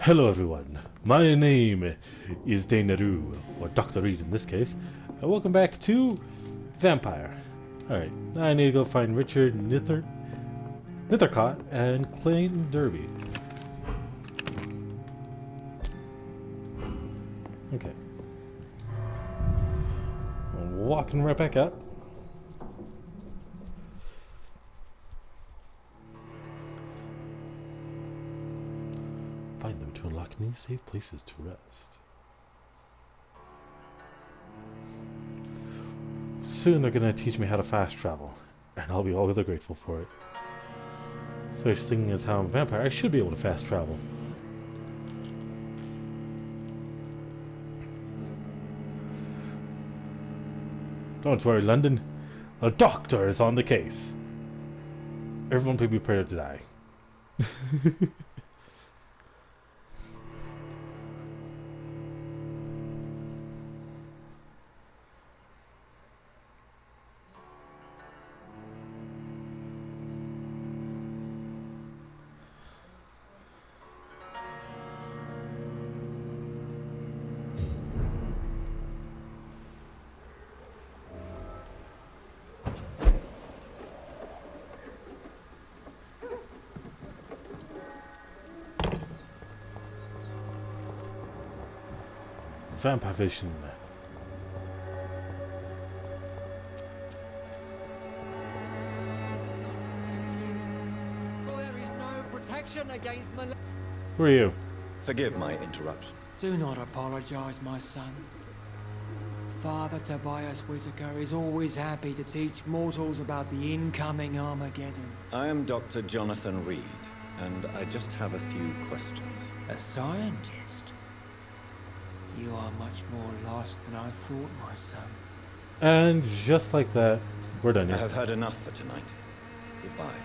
Hello everyone, my name is Dainaru, or Dr. Reed in this case, and welcome back to Vampyr. Alright, now I need to go find Richard Nithercott and Clayton Derby. Okay. I'm walking right back up. Find them to unlock new safe places to rest. Soon they're gonna teach me how to fast travel, and I'll be all the grateful for it. Such thing as how I'm a vampire, I should be able to fast travel. Don't worry, London. A doctor is on the case. Everyone be prepared to die. Vampire vision. For there is no protection against Who are you? Forgive my interruption. Do not apologize, my son. Father Tobias Whitaker is always happy to teach mortals about the incoming Armageddon. I am Dr. Jonathan Reed, and I just have a few questions. A scientist? You are much more lost than I thought, my son. And just like that, we're done I here. have had enough for tonight. Goodbye.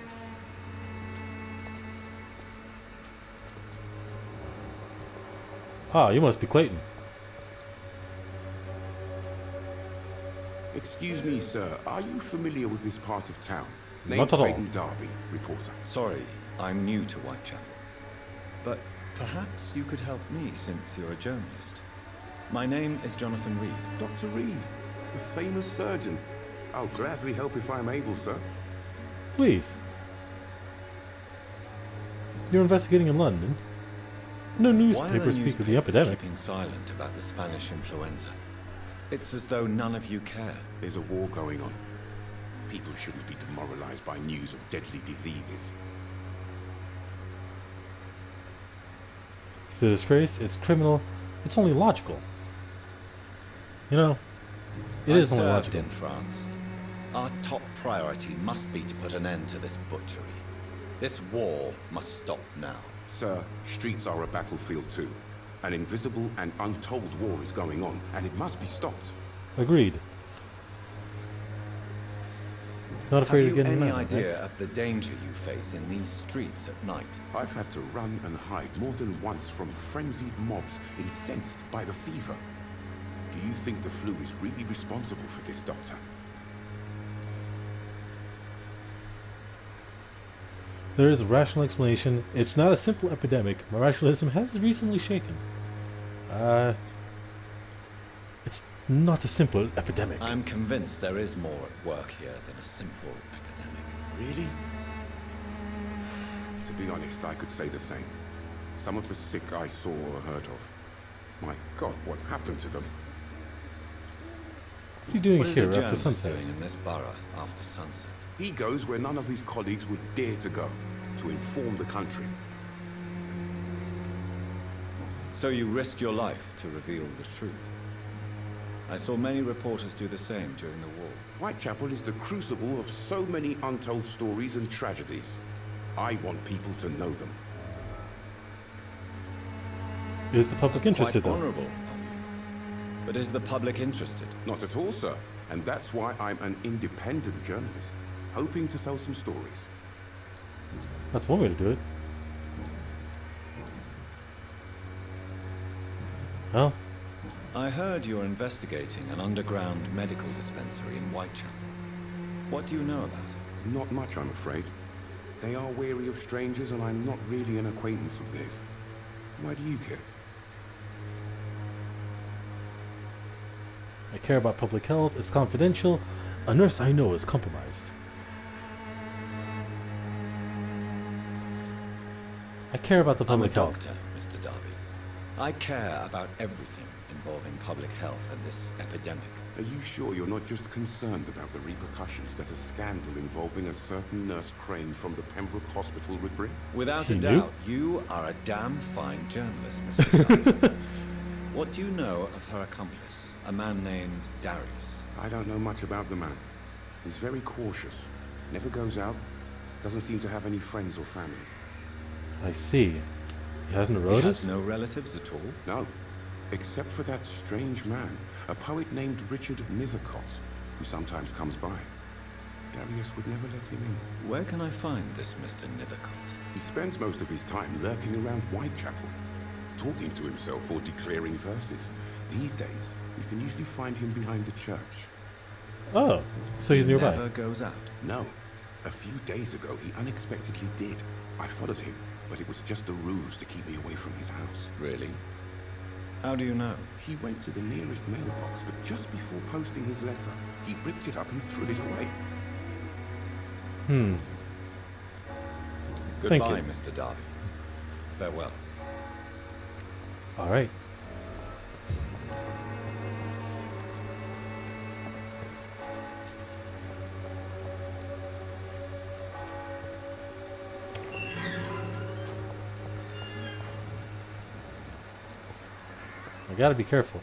Ah, you must be Clayton. Excuse me, sir. Are you familiar with this part of town? Not Named at all. Clayton Derby, reporter. Sorry, I'm new to Whitechapel. But perhaps you could help me since you're a journalist. My name is Jonathan Reed. Dr. Reed, the famous surgeon. I'll gladly help if I'm able, sir. Please. You're investigating in London. No Why are newspapers speak of the epidemic. keeping silent about the Spanish influenza? It's as though none of you care. There's a war going on. People shouldn't be demoralized by news of deadly diseases. It's a disgrace, it's criminal, it's only logical. You know, it is I only served logical. in France. Our top priority must be to put an end to this butchery. This war must stop now. Sir, streets are a battlefield too. An invisible and untold war is going on, and it must be stopped. Agreed. Not afraid Have of you getting any mad, idea right? of the danger you face in these streets at night? I've had to run and hide more than once from frenzied mobs incensed by the fever. Do you think the flu is really responsible for this, Doctor? There is a rational explanation. It's not a simple epidemic. My rationalism has recently shaken. It's not a simple epidemic. I'm convinced there is more at work here than a simple epidemic. Really? To be honest, I could say the same. Some of the sick I saw or heard of. My God, what happened to them? What are you doing What is here a after journalist sunset? doing in this borough after sunset? He goes where none of his colleagues would dare to go, to inform the country. So you risk your life to reveal the truth. I saw many reporters do the same during the war. Whitechapel is the crucible of so many untold stories and tragedies. I want people to know them. Is the public That's interested quite though? honorable of you. But is the public interested? Not at all, sir. And that's why I'm an independent journalist, hoping to sell some stories. That's one way to do it. Well, I heard you're investigating an underground medical dispensary in Whitechapel. What do you know about it? Not much, I'm afraid. They are wary of strangers, and I'm not really an acquaintance of theirs. Why do you care? I care about public health. It's confidential. A nurse I know is compromised. I care about the public I'm a health. doctor, Mr. Darby. I care about everything involving public health and this epidemic. Are you sure you're not just concerned about the repercussions that a scandal involving a certain nurse Crane from the Pembroke Hospital would bring? Without He a knew? doubt, you are a damn fine journalist, Mr. Darby. What do you know of her accomplice, a man named Darius? I don't know much about the man. He's very cautious. Never goes out. Doesn't seem to have any friends or family. I see. He has no He relatives? has no relatives at all? No. Except for that strange man, a poet named Richard Nethercott, who sometimes comes by. Darius would never let him in. Where can I find this Mr. Nethercott? He spends most of his time lurking around Whitechapel, talking to himself or declaring verses. These days, you can usually find him behind the church. Oh, so he's nearby. Never goes out. No. A few days ago, he unexpectedly did. I followed him, but it was just a ruse to keep me away from his house. Really? How do you know? He went to the nearest mailbox, but just before posting his letter, he ripped it up and threw it away. Hmm. Thank Goodbye, you. Mr. Darby. Farewell. Alright. I gotta be careful.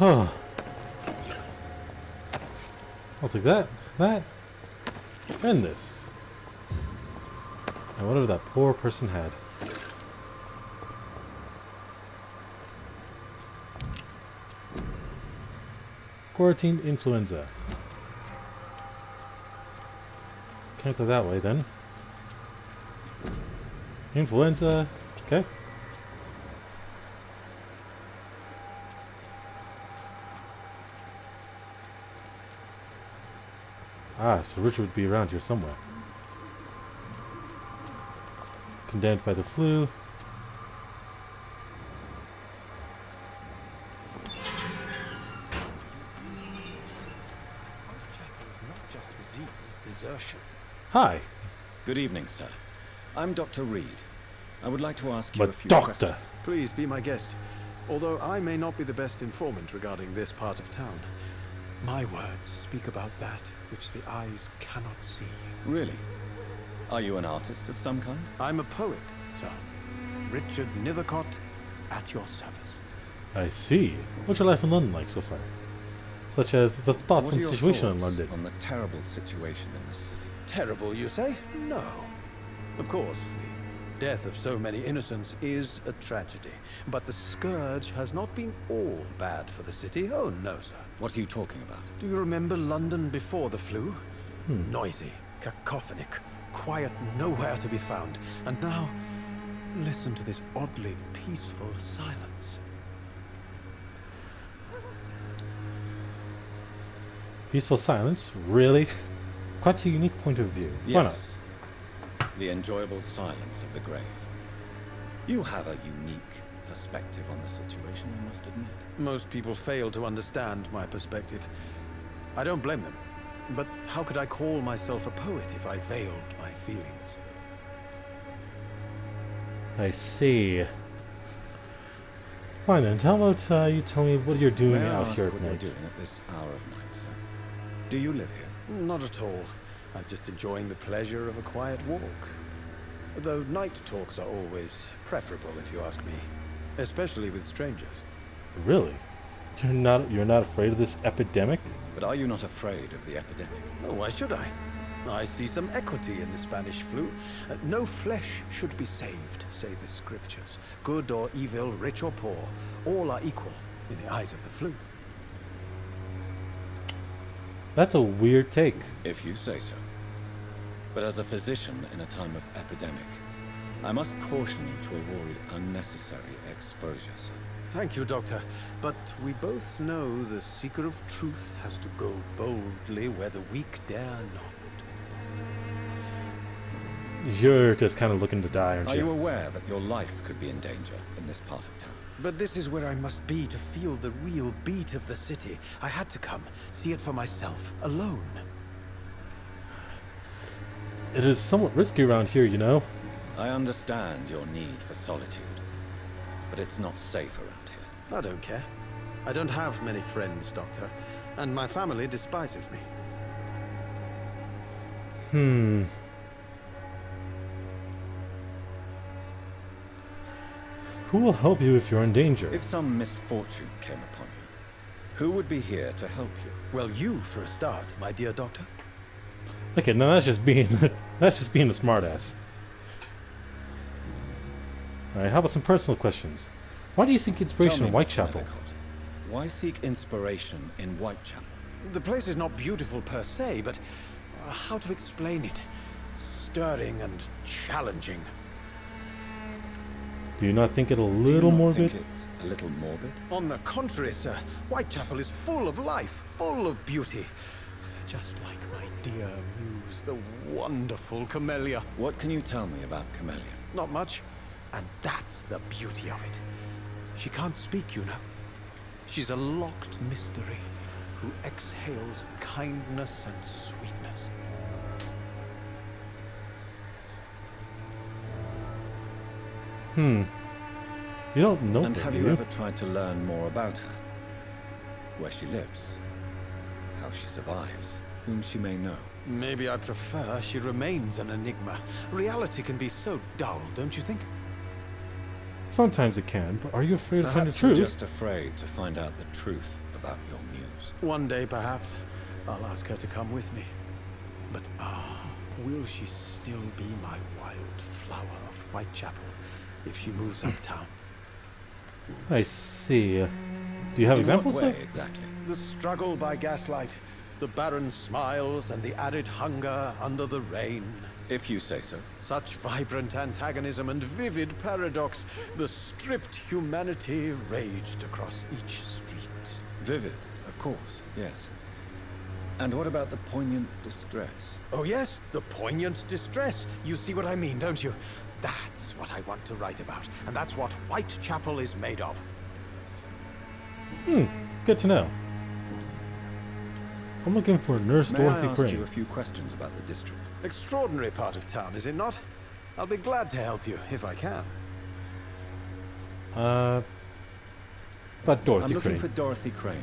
Oh. I'll take that, and this. And whatever that poor person had. Quarantine influenza. Can't go that way then. Influenza. Okay. Ah, so Richard would be around here somewhere. Condemned by the flu. Hi. Good evening, sir. I'm Dr. Reed. I would like to ask you But a few doctor. questions. Please be my guest. Although I may not be the best informant regarding this part of town, my words speak about that which the eyes cannot see. Really? Are you an artist of some kind? I'm a poet, sir. Richard Nethercott, at your service. I see. What's your life in London like so far? Such as the thoughts What and are your situation in thoughts London. on the terrible situation in this city? Terrible, you say? No. Of course, the death of so many innocents is a tragedy. But the scourge has not been all bad for the city. Oh, no, sir. What are you talking about? Do you remember London before the flu? Noisy, cacophonic, quiet nowhere to be found. And now, listen to this oddly peaceful silence. Peaceful silence? Really? Quite a unique point of view. Why not? Yes. The enjoyable silence of the grave. You have a unique perspective on the situation, I must admit. Most people fail to understand my perspective. I don't blame them. But how could I call myself a poet if I veiled my feelings? I see. Fine then, how about you tell me what you're doing May I out ask here what at you're night? doing at this hour of night, sir? Do you live here? Not at all. I'm just enjoying the pleasure of a quiet walk. Though night talks are always preferable, if you ask me. Especially with strangers. Really? You're not afraid of this epidemic? But are you not afraid of the epidemic? Oh, why should I? I see some equity in the Spanish flu. No flesh should be saved, say the scriptures. Good or evil, rich or poor, all are equal in the eyes of the flu. That's a weird take. If you say so. But as a physician in a time of epidemic, I must caution you to avoid unnecessary exposure, sir. Thank you, Doctor. But we both know the seeker of truth has to go boldly where the weak dare not. You're just kind of looking to die, aren't Are you you? aware that your life could be in danger in this part of town? But this is where I must be to feel the real beat of the city. I had to come, see it for myself, alone. It is somewhat risky around here, you know? I understand your need for solitude, but it's not safe around here. I don't care. I don't have many friends, Doctor, and my family despises me. Who will help you if you're in danger? If some misfortune came upon you, who would be here to help you? Well, you for a start, my dear Doctor. Okay, now that's just being that's just being a smartass. Alright, how about some personal questions? Why do you seek inspiration Tell in me, Mr. Whitechapel? Medicott, why seek inspiration in Whitechapel? The place is not beautiful per se, but how to explain it? Stirring and challenging. Do you not think it a Do you little not morbid? think it a little morbid? On the contrary, sir, Whitechapel is full of life, full of beauty. Just like my dear muse, the wonderful Camellia. What can you tell me about Camellia? Not much, and that's the beauty of it. She can't speak, you know. She's a locked mystery who exhales kindness and sweetness. You don't know And her, have do you ever tried to learn more about her? Where she lives? How she survives? Whom she may know? Maybe I prefer she remains an enigma. Reality can be so dull, don't you think? Sometimes it can, but are you afraid to find the Perhaps you're truth? just afraid to find out the truth about your muse. One day, perhaps, I'll ask her to come with me. But will she still be my wild flower of Whitechapel if she moves uptown? I see. Do you have In examples? what way, Sir? exactly? The struggle by gaslight, the barren smiles and the added hunger under the rain. If you say so. Such vibrant antagonism and vivid paradox, the stripped humanity raged across each street. Vivid, of course, yes. And what about the poignant distress? Oh yes, the poignant distress. You see what I mean, don't you? That's what I want to write about, and that's what Whitechapel is made of. Good to know. I'm looking for Nurse May I Dorothy ask Crane. you a few questions about the district? Extraordinary part of town, is it not? I'll be glad to help you, if I can. But Dorothy I'm looking Crane. for Dorothy Crane,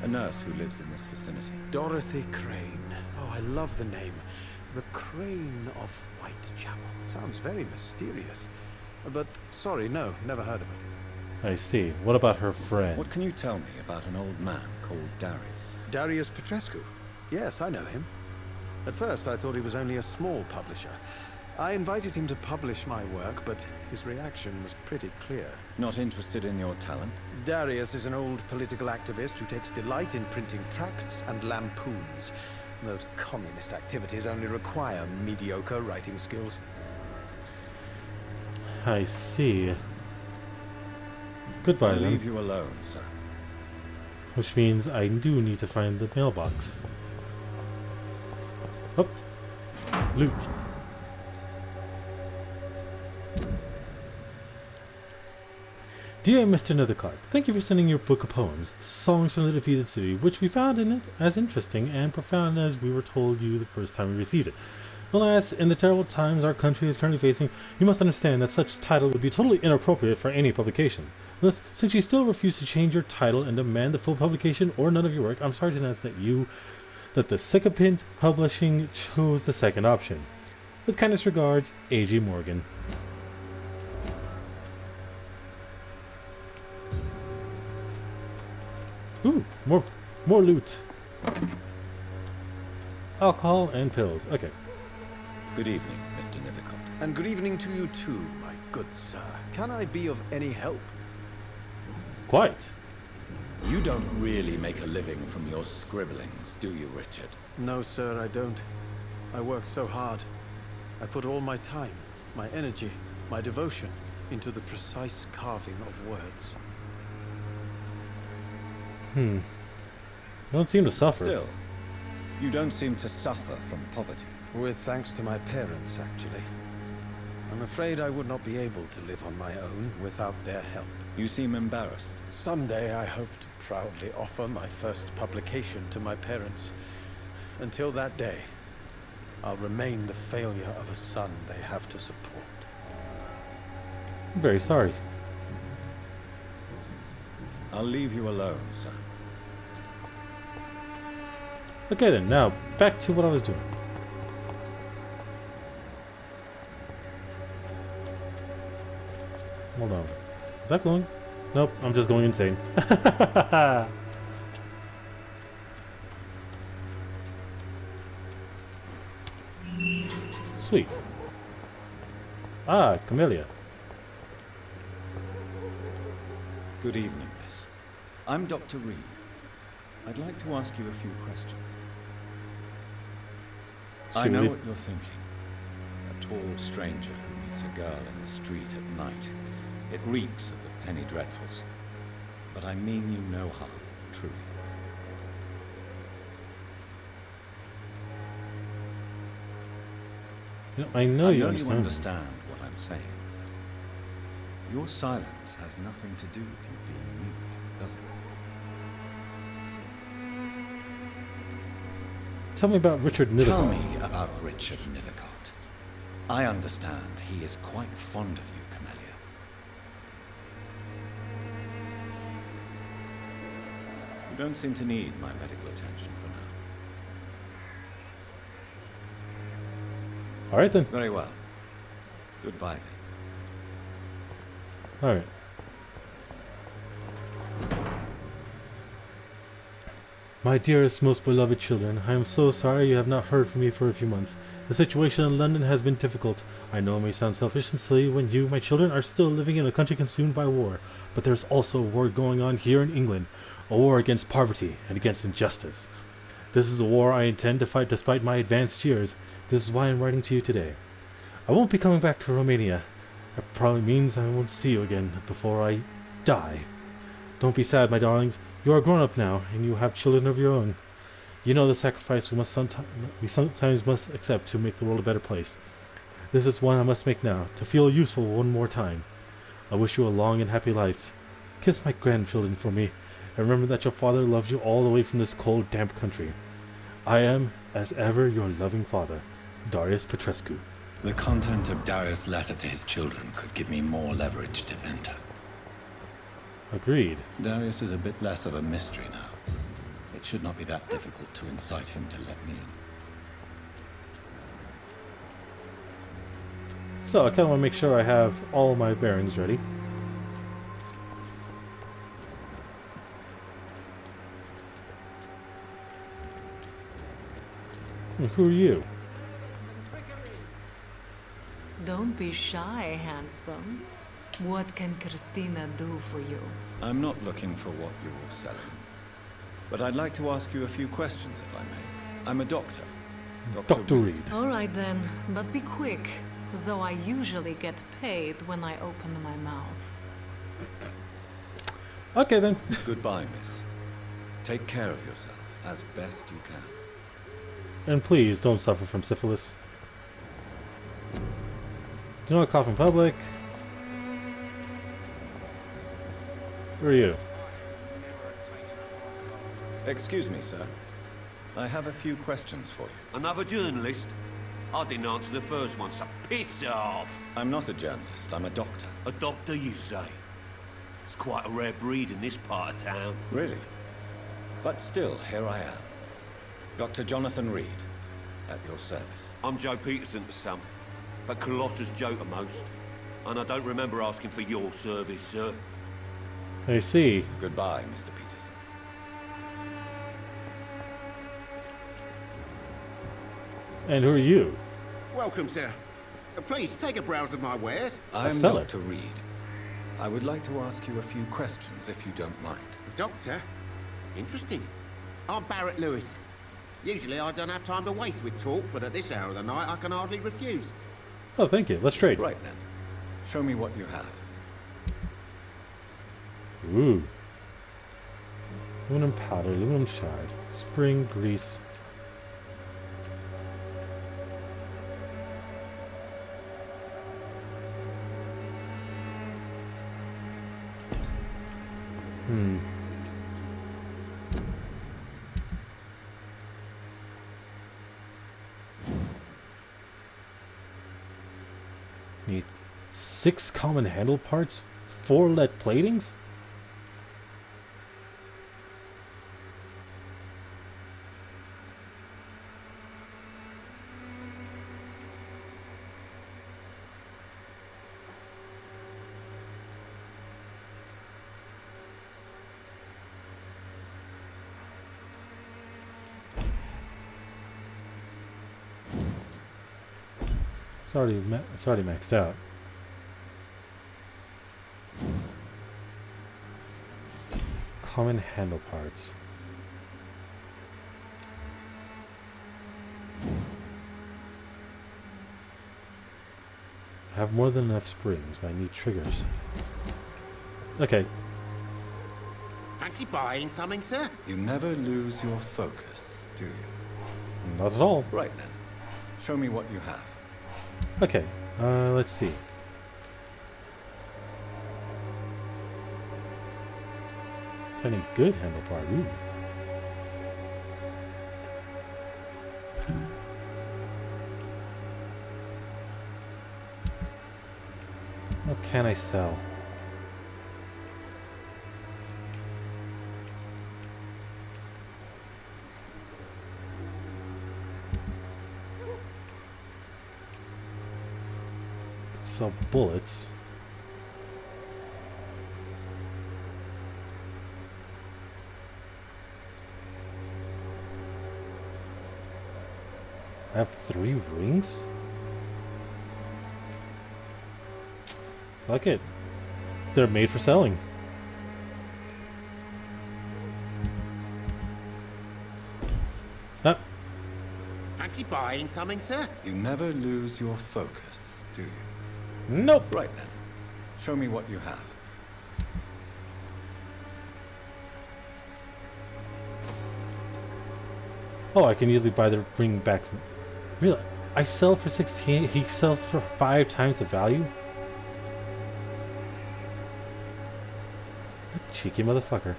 a nurse who lives in this vicinity. Dorothy Crane. Oh, I love the name. The Crane of Whitechapel. Sounds very mysterious. But, sorry, no, never heard of her. I see. What about her friend? What can you tell me about an old man called Darius? Darius Petrescu. Yes, I know him. At first, I thought he was only a small publisher. I invited him to publish my work, but his reaction was pretty clear. Not interested in your talent? Darius is an old political activist who takes delight in printing tracts and lampoons. Those communist activities only require mediocre writing skills. I see. Goodbye I'll then. leave you alone, sir. Which means I do need to find the mailbox. Oh, loot. Dear Mr. Nethercott, thank you for sending your book of poems, Songs from the Defeated City, which we found in it as interesting and profound as we were told you the first time we received it. Alas, in the terrible times our country is currently facing, you must understand that such title would be totally inappropriate for any publication. Thus, since you still refuse to change your title and demand the full publication or none of your work, I'm sorry to announce that the Sycophant Publishing chose the second option. With kindest regards, A.G. Morgan. Ooh, more loot. Alcohol and pills. Okay. Good evening, Mr. Nethercott. And good evening to you too, my good sir. Can I be of any help? Quite. You don't really make a living from your scribblings, do you, Richard? No, sir, I don't. I work so hard. I put all my time, my energy, my devotion into the precise carving of words. You don't seem to suffer. Still, you don't seem to suffer from poverty. With thanks to my parents, actually. I'm afraid I would not be able to live on my own without their help. You seem embarrassed. Someday I hope to proudly offer my first publication to my parents. Until that day, I'll remain the failure of a son they have to support. I'm very sorry. I'll leave you alone, sir. Okay then, now back to what I was doing. Hold on. Is that glowing? Nope, I'm just going insane. Sweet. Ah, Camellia. Good evening, miss. I'm Dr. Reed. I'd like to ask you a few questions. I know what you're thinking. A tall stranger who meets a girl in the street at night. It reeks of the penny dreadfuls. But I mean you no harm, truly. I know you you understand what I'm saying. Your silence has nothing to do with you being mute, does it? Tell me about Richard Nethercott. Tell me about Richard Nethercott. I understand he is quite fond of you, Camellia. You don't seem to need my medical attention for now. Alright then. Very well. Goodbye then. Alright. My dearest, most beloved children, I am so sorry you have not heard from me for a few months. The situation in London has been difficult. I know it may sound selfish and silly when you, my children, are still living in a country consumed by war, but there's also a war going on here in England, a war against poverty and against injustice. This is a war I intend to fight despite my advanced years. This is why I'm writing to you today. I won't be coming back to Romania. That probably means I won't see you again before I die. Don't be sad, my darlings. You are grown up now, and you have children of your own. You know the sacrifice we sometimes must accept to make the world a better place. This is one I must make now, to feel useful one more time. I wish you a long and happy life. Kiss my grandchildren for me, and remember that your father loves you all the way from this cold, damp country. I am, as ever, your loving father, Darius Petrescu. The content of Darius' letter to his children could give me more leverage to enter. Agreed. Darius is a bit less of a mystery now. It should not be that difficult to incite him to let me in. So, I kind of want to make sure I have all my bearings ready. And who are you? Don't be shy, handsome. What can Christina do for you? I'm not looking for what you're selling. But I'd like to ask you a few questions, if I may. I'm a doctor. Dr. Reed. All right then, but be quick, though I usually get paid when I open my mouth. Okay then. Goodbye, miss. Take care of yourself as best you can. And please don't suffer from syphilis. Do not cough in public. Who are you? Excuse me, sir. I have a few questions for you. Another journalist? I didn't answer the first one, so piss off! I'm not a journalist, I'm a doctor. A doctor, you say? It's quite a rare breed in this part of town. Really? But still, here I am. Dr. Jonathan Reed, at your service. I'm Joe Peterson to some, but Colossus Joe to most. And I don't remember asking for your service, sir. I see. Goodbye, Mr. Peterson. And who are you? Welcome, sir. Please, take a browse of my wares. I'm seller. Dr. Reed. I would like to ask you a few questions, if you don't mind. Doctor? Interesting. I'm Barrett Lewis. Usually I don't have time to waste with talk, but at this hour of the night I can hardly refuse. Oh, thank you. Let's trade. Right then. Show me what you have. Ooh. Aluminum powder, aluminum shard, spring grease. Need 6 common handle parts, 4 lead platings? It's already maxed out. Common handle parts. I have more than enough springs, but I need triggers. Okay. Fancy buying something, sir? You never lose your focus, do you? Not at all. Right then. Show me what you have. Okay, let's see. Any good handle part. Ooh. What can I sell? Sell bullets. I have 3 rings? Fuck it. They're made for selling. Ah, Fancy buying something, sir? You never lose your focus, do you? nope. Right then. Show me what you have. Oh, I can easily buy the ring back. Really? I sell for 16, he sells for 5 times the value? Cheeky motherfucker.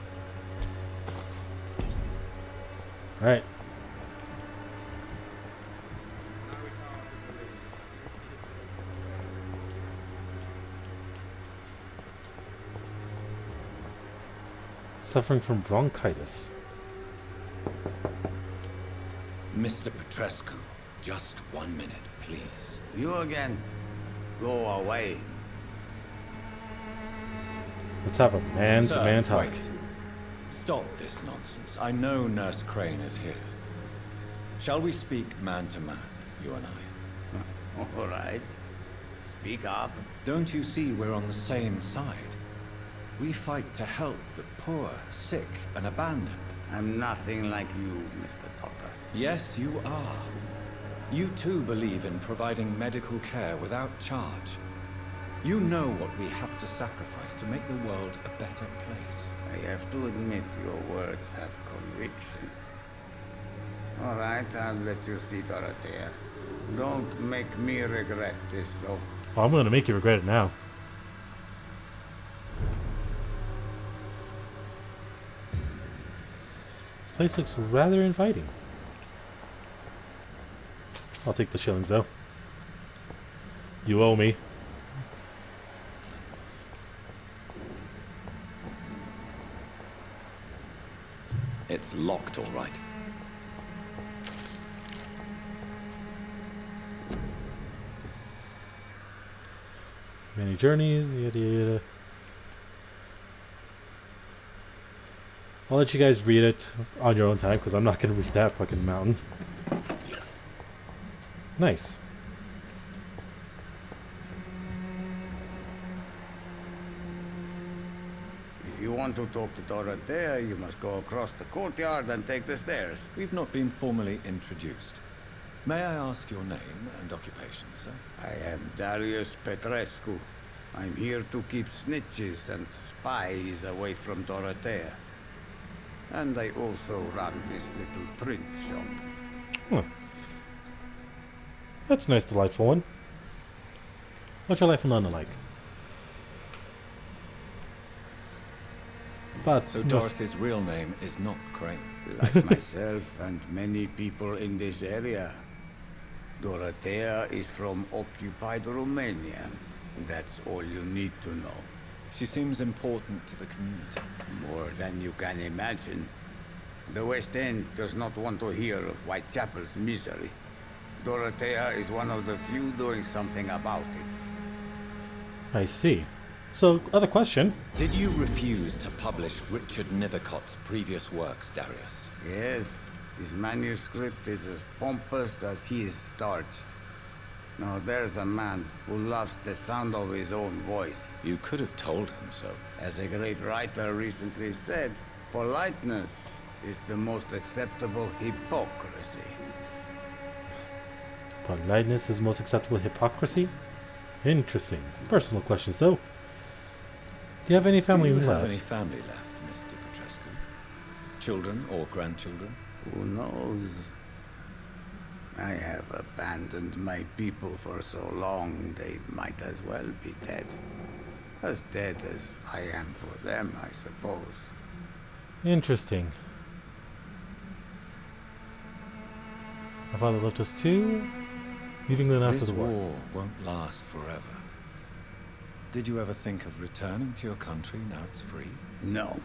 Alright. Suffering from bronchitis. Mr. Petrescu, just 1 minute, please. You again. Go away. Let's have a man-to-man Sir, talk. wait. Stop this nonsense. I know Nurse Crane is here. Shall we speak man-to-man, you and I? All right. Speak up. Don't you see we're on the same side? We fight to help the poor, sick, and abandoned. I'm nothing like you, Mr. Doctor. Yes, you are. You too believe in providing medical care without charge. You know what we have to sacrifice to make the world a better place. I have to admit your words have conviction. All right, I'll let you see Dorothea. Don't make me regret this, though. Well, I'm gonna make you regret it now. place looks rather inviting. I'll take the shillings, though. You owe me. It's locked, all right. Many journeys, yada yada. I'll let you guys read it on your own time, because I'm not going to read that fucking mountain. Nice. If you want to talk to Dorothea, you must go across the courtyard and take the stairs. We've not been formally introduced. May I ask your name and occupation, sir? I am Darius Petrescu. I'm here to keep snitches and spies away from Dorothea. And I also run this little print shop. Huh. That's a nice, delightful one. What's your life in London like? But So Dorothy's real name is not Crane. Like myself and many people in this area. Dorothea is from occupied Romania. That's all you need to know. She seems important to the community. More than you can imagine. The West End does not want to hear of Whitechapel's misery. Dorothea is one of the few doing something about it. I see. So, other question. Did you refuse to publish Richard Nethercott's previous works, Darius? Yes, his manuscript is as pompous as he is starched. Now there's a man who loves the sound of his own voice. You could have told him so. As a great writer recently said, politeness is the most acceptable hypocrisy. Politeness is most acceptable hypocrisy? Interesting. Personal questions, though. Do you have any family Do you left? have any family left, Mr. Petrescu? Children or grandchildren? Who knows? I have abandoned my people for so long, they might as well be dead. As dead as I am for them, I suppose. Interesting. My father left us too, leaving them after This the war. war won't last forever. Did you ever think of returning to your country now it's free? No.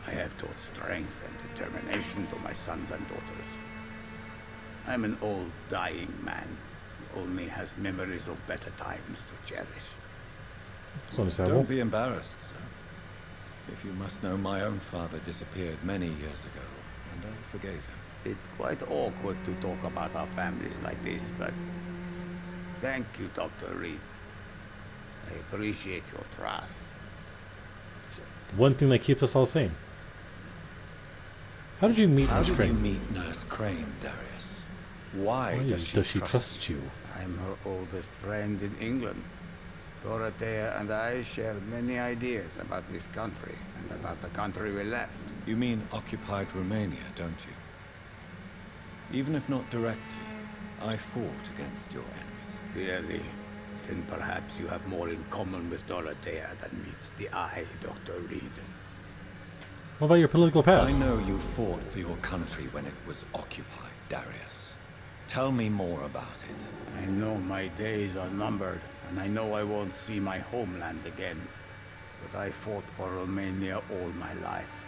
I have taught strength and determination to my sons and daughters. I'm an old, dying man who only has memories of better times to cherish. It's understandable. Don't be embarrassed, sir. If you must know, my own father disappeared many years ago, and I forgave him. It's quite awkward to talk about our families like this, but thank you, Dr. Reed. I appreciate your trust. One thing that keeps us all sane. How did you meet How Nurse did Crane? you meet Nurse Crane, Darius? Why does she trust you? I'm her oldest friend in England. Dorothea and I share many ideas about this country and about the country we left. You mean occupied Romania, don't you? Even if not directly, I fought against your enemies. Really? Then perhaps you have more in common with Dorothea than meets the eye, Dr. Reed. What about your political past? I know you fought for your country when it was occupied, Darius. Tell me more about it. I know my days are numbered, and I know I won't see my homeland again. But I fought for Romania all my life,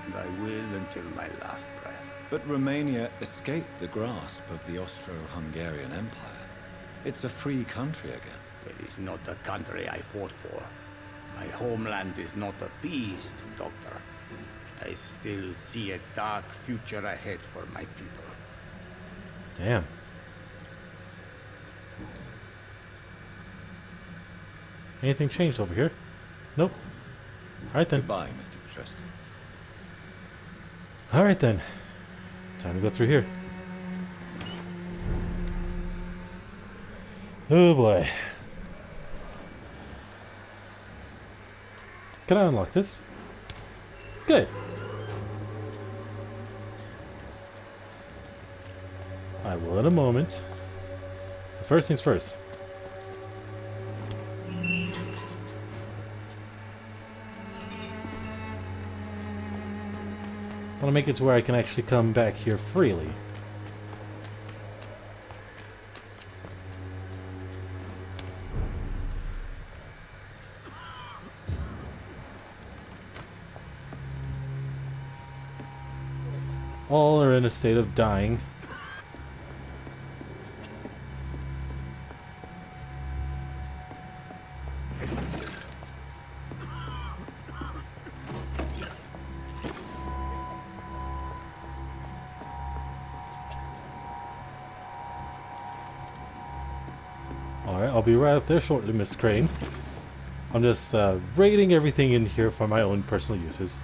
and I will until my last breath. But Romania escaped the grasp of the Austro-Hungarian Empire. It's a free country again. It is not the country I fought for. My homeland is not appeased, Doctor. I still see a dark future ahead for my people. Damn. Anything changed over here? Nope. Alright then. Goodbye, Mr. Petrescu. Alright then. Time to go through here. Oh boy. Can I unlock this? Good. I will in a moment. But first things first. want to make it to where I can actually come back here freely. All are in a state of dying. Alright, I'll be right up there shortly, Miss Crane. I'm just raiding everything in here for my own personal uses.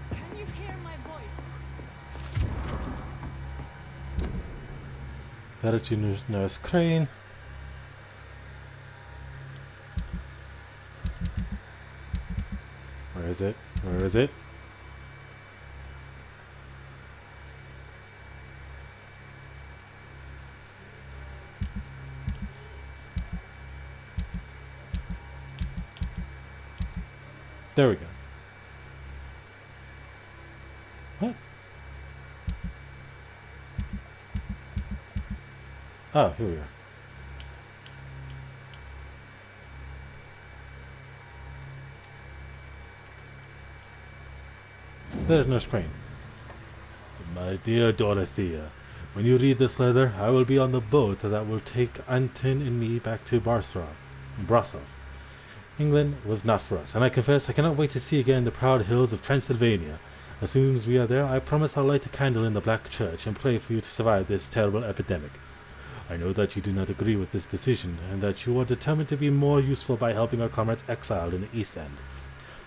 Can you hear my voice? Better to Nurse Crane. Where is it? Where is it? There we go. What? Oh, here we are. There's no screen. My dear Dorothea, when you read this letter, I will be on the boat that will take Anton and me back to Brasov. England was not for us, and I confess I cannot wait to see again the proud hills of Transylvania. As soon as we are there, I promise I'll light a candle in the Black Church and pray for you to survive this terrible epidemic. I know that you do not agree with this decision, and that you are determined to be more useful by helping our comrades exiled in the East End.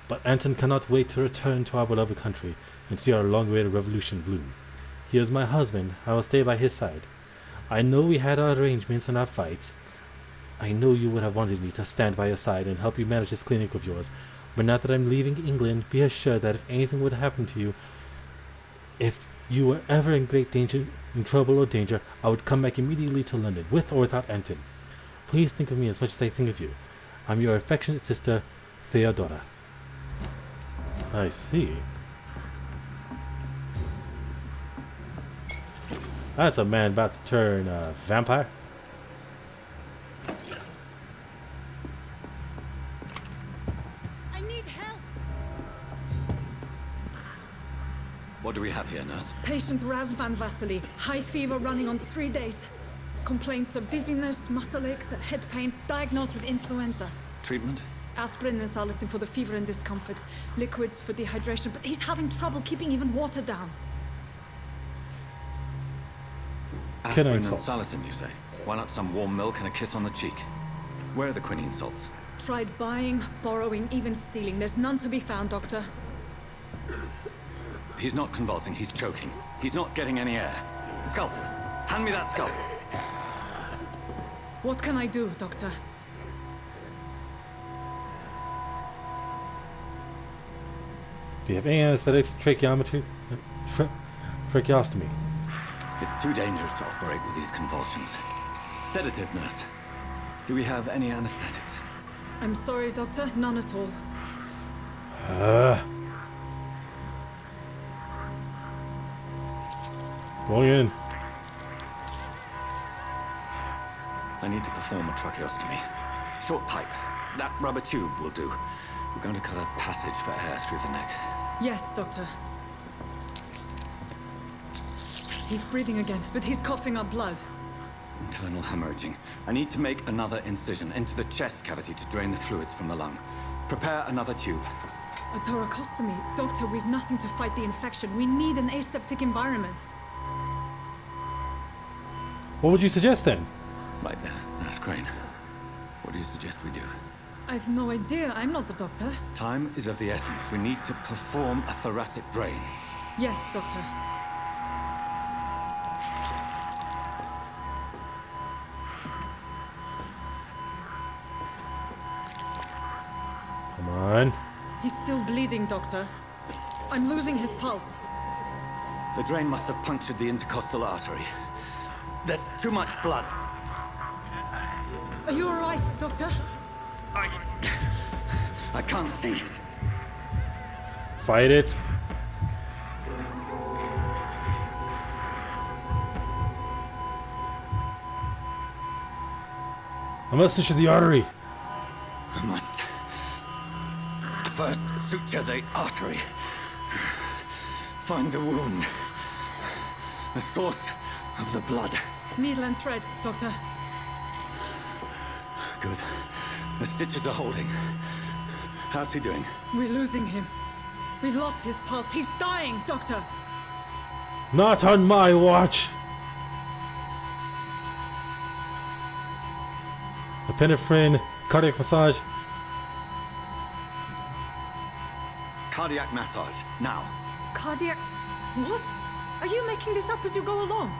But Anton cannot wait to return to our beloved country and see our long-awaited revolution bloom. He is my husband. I will stay by his side. I know we had our arrangements and our fights. I know you would have wanted me to stand by your side and help you manage this clinic of yours, but now that I'm leaving England, be assured that if anything would happen to you, if you were ever in great danger, in trouble or danger, I would come back immediately to London, with or without Anton. Please think of me as much as I think of you. I'm your affectionate sister, Theodora. I see. That's a man about to turn vampire. I need help. What do we have here, nurse? Patient Razvan Vasily, high fever running on 3 days. Complaints of dizziness, muscle aches, and head pain, diagnosed with influenza. Treatment? Aspirin and salicin for the fever and discomfort. Liquids for dehydration, but he's having trouble keeping even water down. Aspirin and salts. salicin, you say? Why not some warm milk and a kiss on the cheek? Where are the quinine salts? Tried buying, borrowing, even stealing. There's none to be found, Doctor. He's not convulsing, he's choking. He's not getting any air. Scalpel! Hand me that scalpel! What can I do, Doctor? Do you have any anesthetics, tracheostomy? It's too dangerous to operate with these convulsions. Sedative, nurse. Do we have any anesthetics? I'm sorry, Doctor. None at all. Going in. I need to perform a tracheostomy. Short pipe. That rubber tube will do. We're going to cut a passage for air through the neck. Yes, Doctor. He's breathing again, but he's coughing up blood. Internal hemorrhaging. I need to make another incision into the chest cavity to drain the fluids from the lung. Prepare another tube. A thoracostomy. Doctor, we've nothing to fight the infection. We need an aseptic environment. What would you suggest then? Right then, Nurse Crane. What do you suggest we do? I've no idea. I'm not the doctor. Time is of the essence. We need to perform a thoracic drain. Yes, Doctor. Come on. He's still bleeding, Doctor. I'm losing his pulse. The drain must have punctured the intercostal artery. There's too much blood. Are you alright, Doctor? I can't see. Fight it. A message to the artery. I must first suture the artery. Find the wound. The source of the blood. Needle and thread, Doctor. Good. The stitches are holding. How's he doing? We're losing him. We've lost his pulse. He's dying, Doctor. Not on my watch. Epinephrine, cardiac massage. Cardiac massage, now. Cardiac... What? Are you making this up as you go along?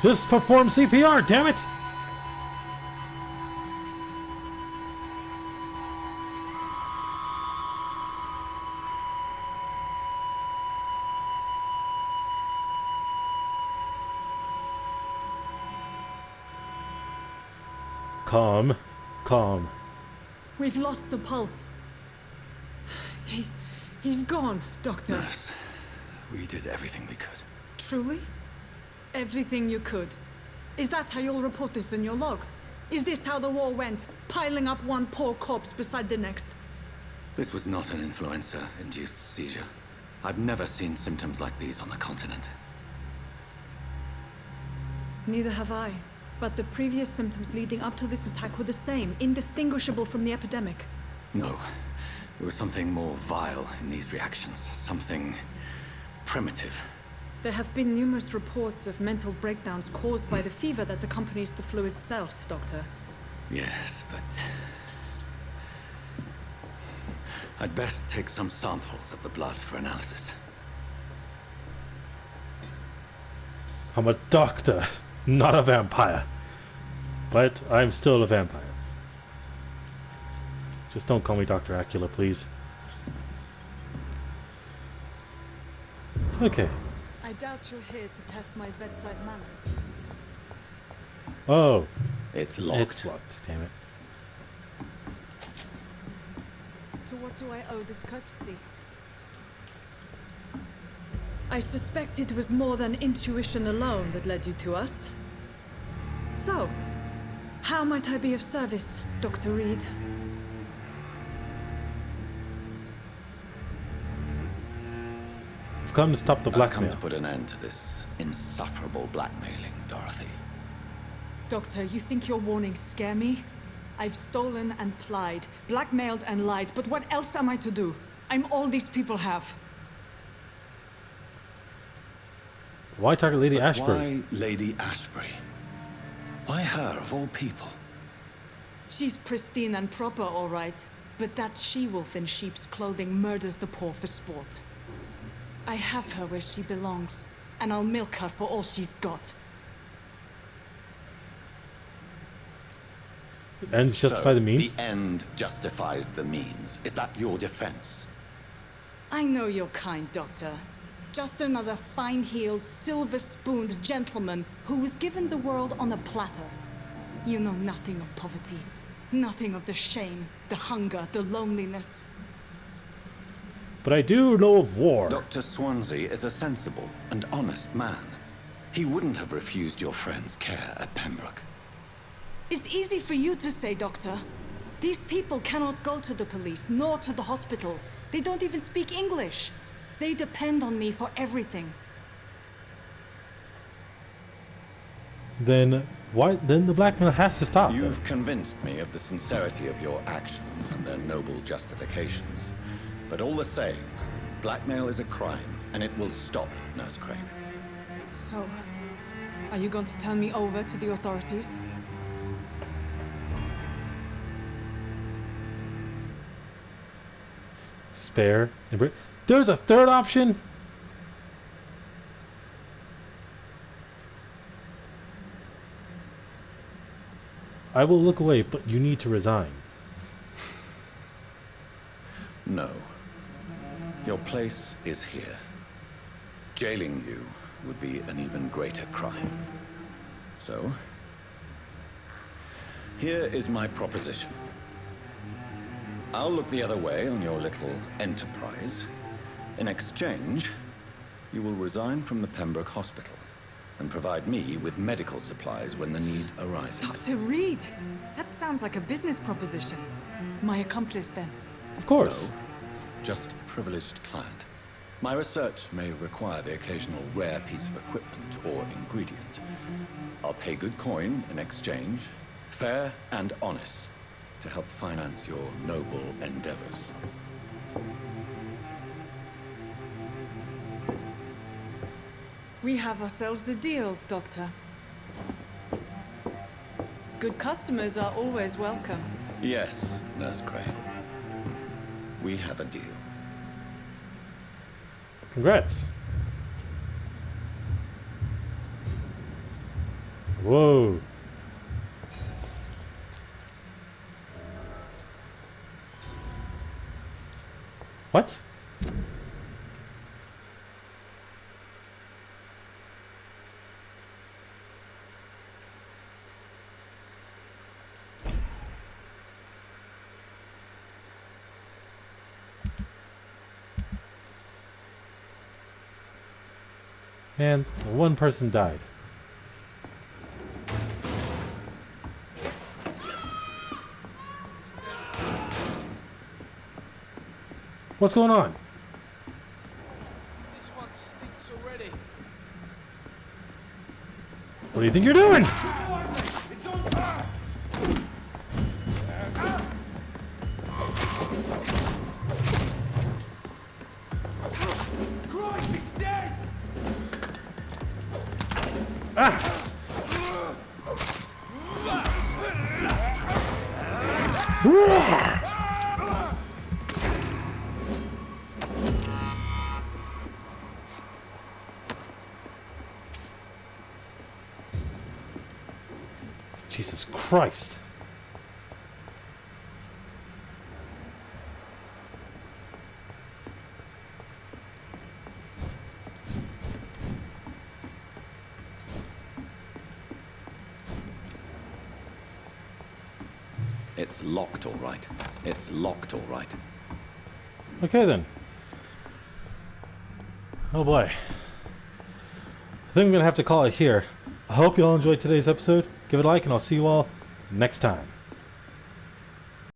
Just perform CPR, damn it! Calm, calm. We've lost the pulse. He's gone, Doctor. Nurse, we did everything we could. Truly? Everything you could. Is that how you'll report this in your log? Is this how the war went? Piling up one poor corpse beside the next? This was not an influenza-induced seizure. I've never seen symptoms like these on the continent. Neither have I. But the previous symptoms leading up to this attack were the same, indistinguishable from the epidemic. No. There was something more vile in these reactions. Something primitive. There have been numerous reports of mental breakdowns caused by the fever that accompanies the flu itself, Doctor. Yes, but... I'd best take some samples of the blood for analysis. I'm a doctor, not a vampire. But I'm still a vampire. Just don't call me Dr. Acula, please. Okay. I doubt you're here to test my bedside manners. Oh. It's locked. It's locked, damn it. To what do I owe this courtesy? I suspect it was more than intuition alone that led you to us. So, how might I be of service, Dr. Reed? I've come to stop the I've come blackmail. to put an end to this insufferable blackmailing, Dorothy. Doctor, you think your warnings scare me? I've stolen and plied, blackmailed and lied, but what else am I to do? I'm all these people have. Why target Lady Ashbury? Why Lady Ashbury? Why her, of all people? She's pristine and proper, all right. But that she-wolf in sheep's clothing murders the poor for sport. I have her where she belongs, and I'll milk her for all she's got. Ends justify So, the means? The end justifies the means. Is that your defense? I know you're kind, Doctor. Just another fine-heeled, silver-spooned gentleman who was given the world on a platter. You know nothing of poverty. Nothing of the shame, the hunger, the loneliness. But I do know of war. Dr. Swansea is a sensible and honest man. He wouldn't have refused your friend's care at Pembroke. It's easy for you to say, Doctor. These people cannot go to the police, nor to the hospital. They don't even speak English. They depend on me for everything. Then why? Then the blackmail has to stop. You've Then. convinced me of the sincerity of your actions and their noble justifications. But all the same, blackmail is a crime, and it will stop, Nurse Crane. So, are you going to turn me over to the authorities? Spare and break. There's a third option. I will look away, but you need to resign. No. Your place is here. Jailing you would be an even greater crime. So, here is my proposition. I'll look the other way on your little enterprise. In exchange, you will resign from the Pembroke Hospital and provide me with medical supplies when the need arises. Dr. Reed! That sounds like a business proposition. My accomplice, then? Of course. No, just a privileged client. My research may require the occasional rare piece of equipment or ingredient. I'll pay good coin in exchange, fair and honest, to help finance your noble endeavors. We have ourselves a deal, Doctor. Good customers are always welcome. Yes, Nurse Crane. We have a deal. Congrats. Whoa. What? And one person died. What's going on? This one stinks already. What do you think you're doing? It's on us! Christ, it's dead! Ah! Jesus Christ. It's locked, all right. It's locked, all right. Okay then. Oh boy. I think I'm gonna have to call it here. I hope you all enjoyed today's episode. Give it a like and I'll see you all next time.